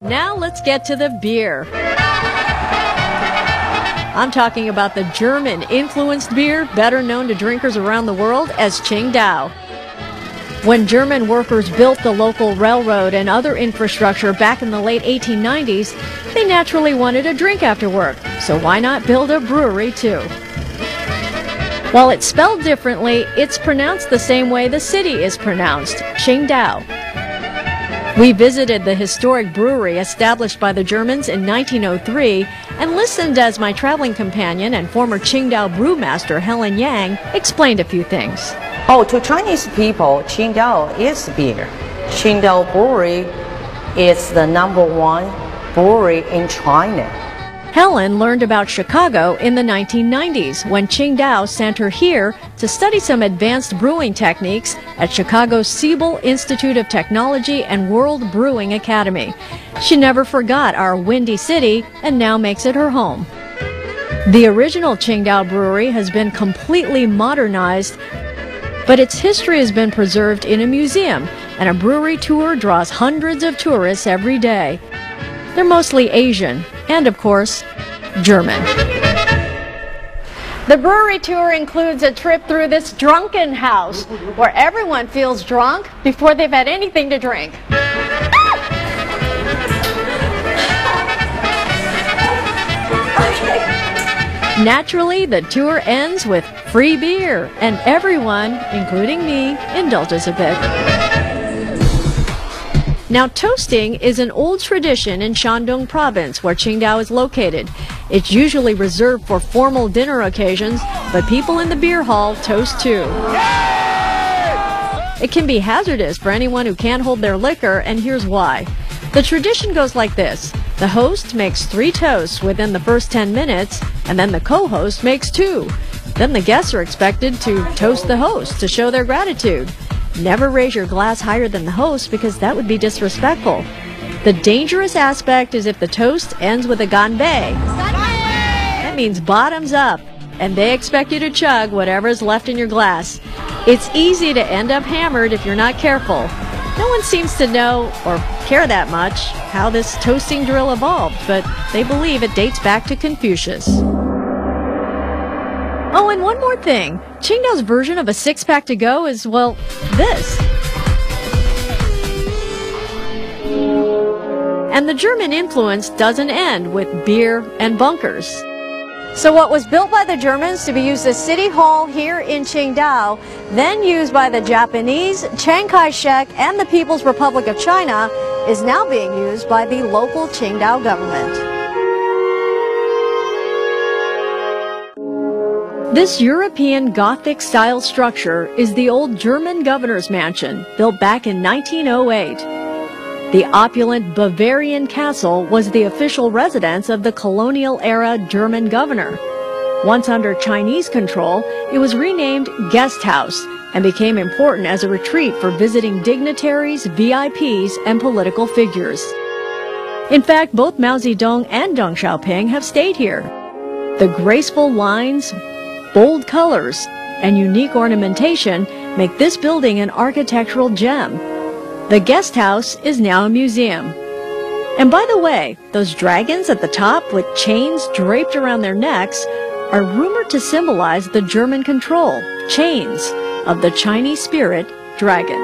Now let's get to the beer. I'm talking about the German-influenced beer, better known to drinkers around the world as Qingdao. When German workers built the local railroad and other infrastructure back in the late 1890s, they naturally wanted a drink after work, so why not build a brewery too? While it's spelled differently, it's pronounced the same way the city is pronounced, Qingdao. We visited the historic brewery established by the Germans in 1903 and listened as my traveling companion and former Qingdao brewmaster Helen Yang explained a few things. Oh, to Chinese people, Qingdao is beer. Qingdao Brewery is the #1 brewery in China. Helen learned about Chicago in the 1990s when Qingdao sent her here to study some advanced brewing techniques at Chicago's Siebel Institute of Technology and World Brewing Academy. She never forgot our windy city and now makes it her home. The original Qingdao brewery has been completely modernized, but its history has been preserved in a museum, and a brewery tour draws hundreds of tourists every day. They're mostly Asian and, of course, German. The brewery tour includes a trip through this drunken house where everyone feels drunk before they've had anything to drink. Naturally, the tour ends with free beer, and everyone, including me, indulges a bit. Now, toasting is an old tradition in Shandong province, where Qingdao is located. It's usually reserved for formal dinner occasions, but people in the beer hall toast too. It can be hazardous for anyone who can't hold their liquor, and here's why. The tradition goes like this. The host makes 3 toasts within the first 10 minutes, and then the co-host makes 2. Then the guests are expected to toast the host to show their gratitude. Never raise your glass higher than the host because that would be disrespectful. The dangerous aspect is if the toast ends with a ganbei. That means bottoms up, and they expect you to chug whatever is left in your glass. It's easy to end up hammered if you're not careful. No one seems to know or care that much how this toasting drill evolved, but they believe it dates back to Confucius. Oh, and one more thing. Qingdao's version of a six-pack to go is, well, this. And the German influence doesn't end with beer and bunkers. So what was built by the Germans to be used as City Hall here in Qingdao, then used by the Japanese, Chiang Kai-shek, and the People's Republic of China, is now being used by the local Qingdao government. This European Gothic-style structure is the old German governor's mansion, built back in 1908. The opulent Bavarian castle was the official residence of the colonial-era German governor. Once under Chinese control, it was renamed Guest House and became important as a retreat for visiting dignitaries, VIPs, and political figures. In fact, both Mao Zedong and Deng Xiaoping have stayed here. The graceful lines, bold colors, and unique ornamentation make this building an architectural gem. The guest house is now a museum. And by the way, those dragons at the top with chains draped around their necks are rumored to symbolize the German control, chains, of the Chinese spirit, dragon.